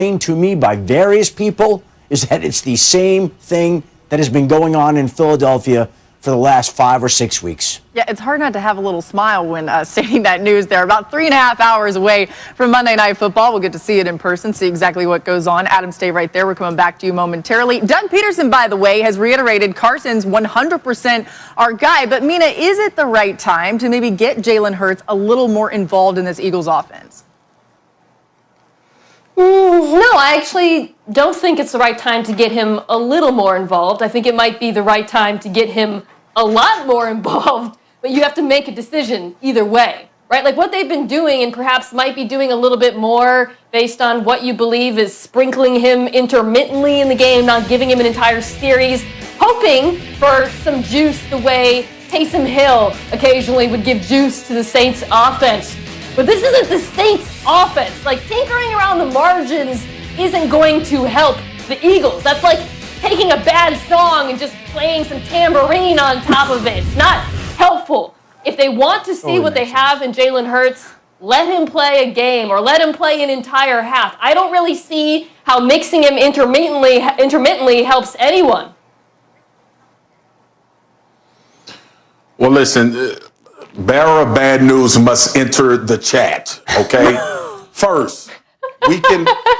to me by various people is that it's the same thing that has been going on in Philadelphia for the last 5 or 6 weeks. Yeah, it's hard not to have a little smile when stating that news there. About 3.5 hours away from Monday Night Football. We'll get to see it in person, see exactly what goes on. Adam, stay right there. We're coming back to you momentarily. Doug Peterson, by the way, has reiterated Carson's 100% our guy. But, Mina, is it the right time to maybe get Jalen Hurts a little more involved in this Eagles offense? No, I actually don't think it's the right time to get him a little more involved. I think it might be the right time to get him a lot more involved, but you have to make a decision either way, right? Like what they've been doing and perhaps might be doing a little bit more based on what you believe is sprinkling him intermittently in the game, not giving him an entire series, hoping for some juice the way Taysom Hill occasionally would give juice to the Saints offense. But this isn't the Saints offense. Like, tinkering around the margins isn't going to help the Eagles. That's like taking a bad song and just playing some tambourine on top of it. It's not helpful. If they want to see what they have in Jalen Hurts, let him play a game or let him play an entire half. I don't really see how mixing him intermittently helps anyone. Well, listen, bearer of bad news must enter the chat, okay? First,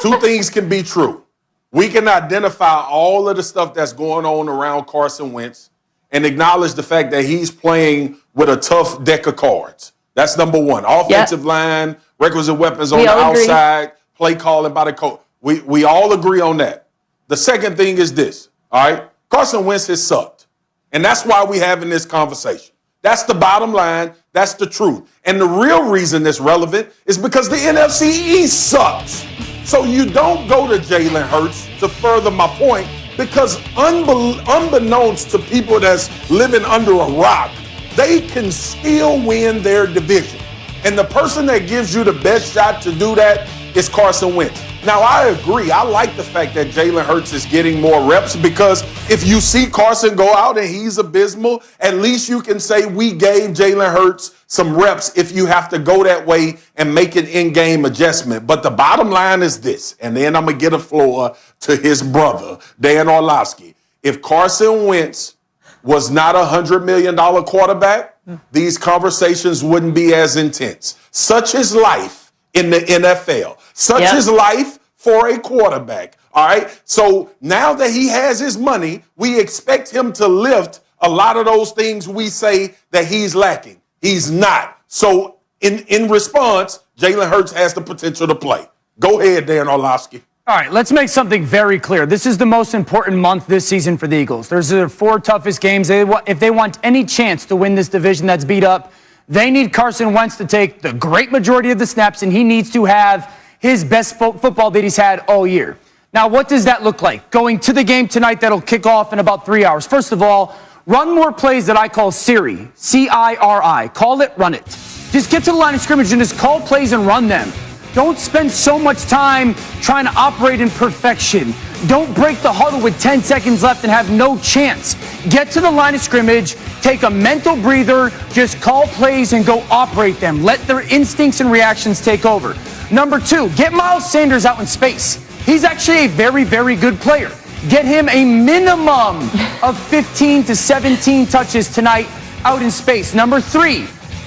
two things can be true. We can identify all of the stuff that's going on around Carson Wentz and acknowledge the fact that he's playing with a tough deck of cards. That's number one. Offensive line, requisite weapons on the outside, play calling by the coach. We all agree on that. The second thing is this, all right? Carson Wentz has sucked. And that's why we're having this conversation. That's the bottom line. That's the truth. And the real reason it's relevant is because the NFC East sucks. So you don't go to Jalen Hurts to further my point because unbeknownst to people that's living under a rock, they can still win their division. And the person that gives you the best shot to do that is Carson Wentz. Now, I agree. I like the fact that Jalen Hurts is getting more reps because if you see Carson go out and he's abysmal, at least you can say we gave Jalen Hurts some reps if you have to go that way and make an in-game adjustment. But the bottom line is this, and then I'm going to get a floor to his brother, Dan Orlovsky. If Carson Wentz was not a $100 million quarterback, these conversations wouldn't be as intense. Such is life in the NFL. Such is life for a quarterback, all right? So now that he has his money, we expect him to lift a lot of those things we say that he's lacking. He's not. So in response, Jalen Hurts has the potential to play. Go ahead, Dan Orlovsky. All right, let's make something very clear. This is the most important month this season for the Eagles. There's their 4 toughest games. If they want any chance to win this division that's beat up, they need Carson Wentz to take the great majority of the snaps, and he needs to have his best football that he's had all year. Now, what does that look like? Going to the game tonight that'll kick off in about 3 hours. First of all, run more plays that I call Siri, C-I-R-I. Call it, run it. Just get to the line of scrimmage and just call plays and run them. Don't spend so much time trying to operate in perfection. Don't break the huddle with 10 seconds left and have no chance. Get to the line of scrimmage, take a mental breather, just call plays and go operate them. Let their instincts and reactions take over. Number 2, get Miles Sanders out in space. He's actually a very, very good player. Get him a minimum of 15 to 17 touches tonight out in space. Number 3,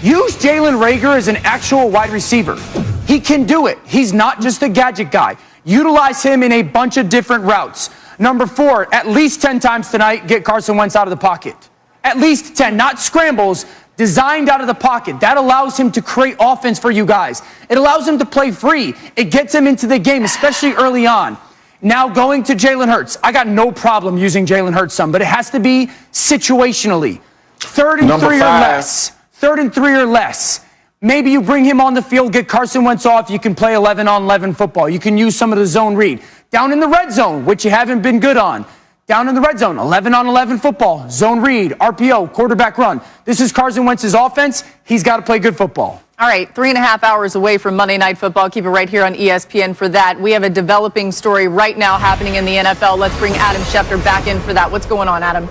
use Jalen Reagor as an actual wide receiver. He can do it. He's not just a gadget guy. Utilize him in a bunch of different routes. Number 4, at least 10 times tonight, get Carson Wentz out of the pocket. At least 10, not scrambles, designed out of the pocket. That allows him to create offense for you guys. It allows him to play free. It gets him into the game, especially early on. Now going to Jalen Hurts. I got no problem using Jalen Hurts some, but it has to be situationally. 3rd and 3 or less. 3rd and 3 or less. Maybe you bring him on the field, get Carson Wentz off. You can play 11-on-11 football. You can use some of the zone read. Down in the red zone, which you haven't been good on. Down in the red zone, 11-on-11 football, zone read, RPO, quarterback run. This is Carson Wentz's offense. He's got to play good football. All right, 3.5 hours away from Monday Night Football. Keep it right here on ESPN for that. We have a developing story right now happening in the NFL. Let's bring Adam Schefter back in for that. What's going on, Adam?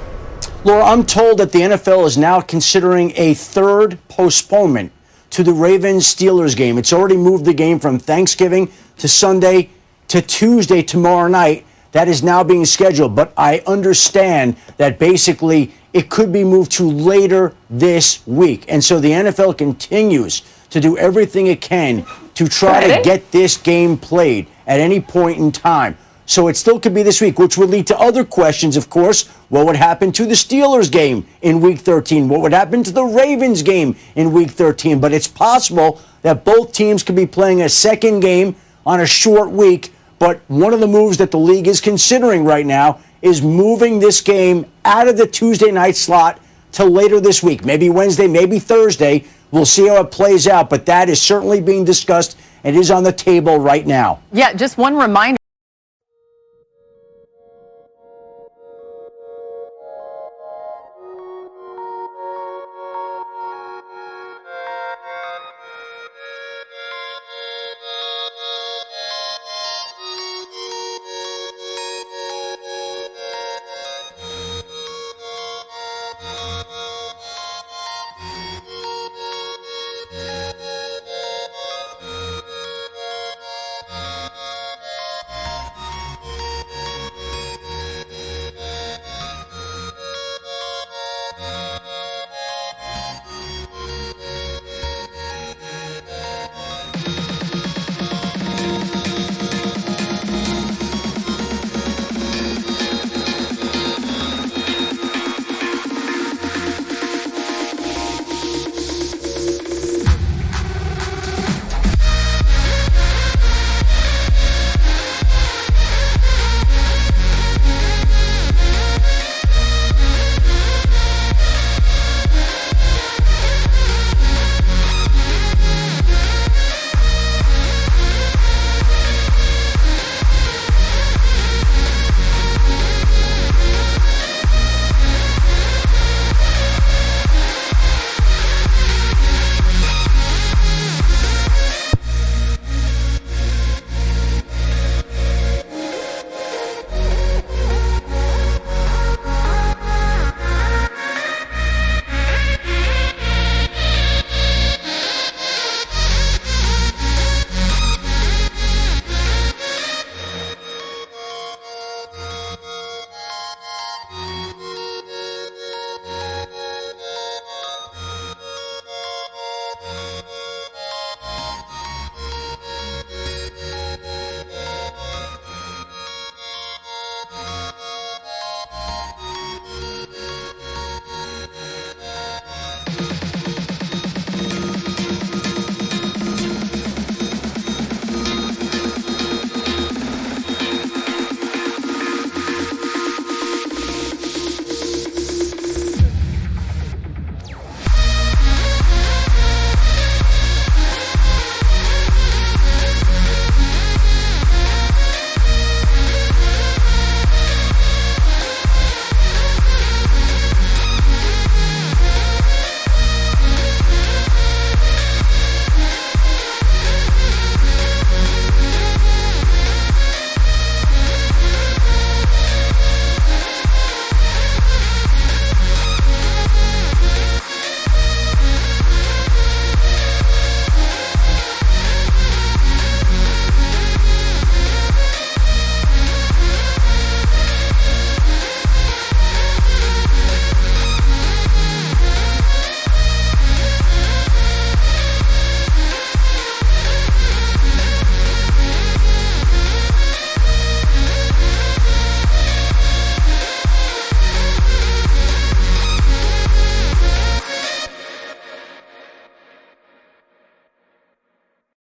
Laura, I'm told that the NFL is now considering a 3rd postponement to the Ravens-Steelers game. It's already moved the game from Thanksgiving to Sunday to Tuesday tomorrow night. That is now being scheduled, but I understand that basically it could be moved to later this week. And so the NFL continues to do everything it can to try to get this game played at any point in time. So it still could be this week, which would lead to other questions, of course. What would happen to the Steelers game in Week 13? What would happen to the Ravens game in Week 13? But it's possible that both teams could be playing a second game on a short week. But one of the moves that the league is considering right now is moving this game out of the Tuesday night slot to later this week. Maybe Wednesday, maybe Thursday. We'll see how it plays out. But that is certainly being discussed and is on the table right now. Yeah, just one reminder.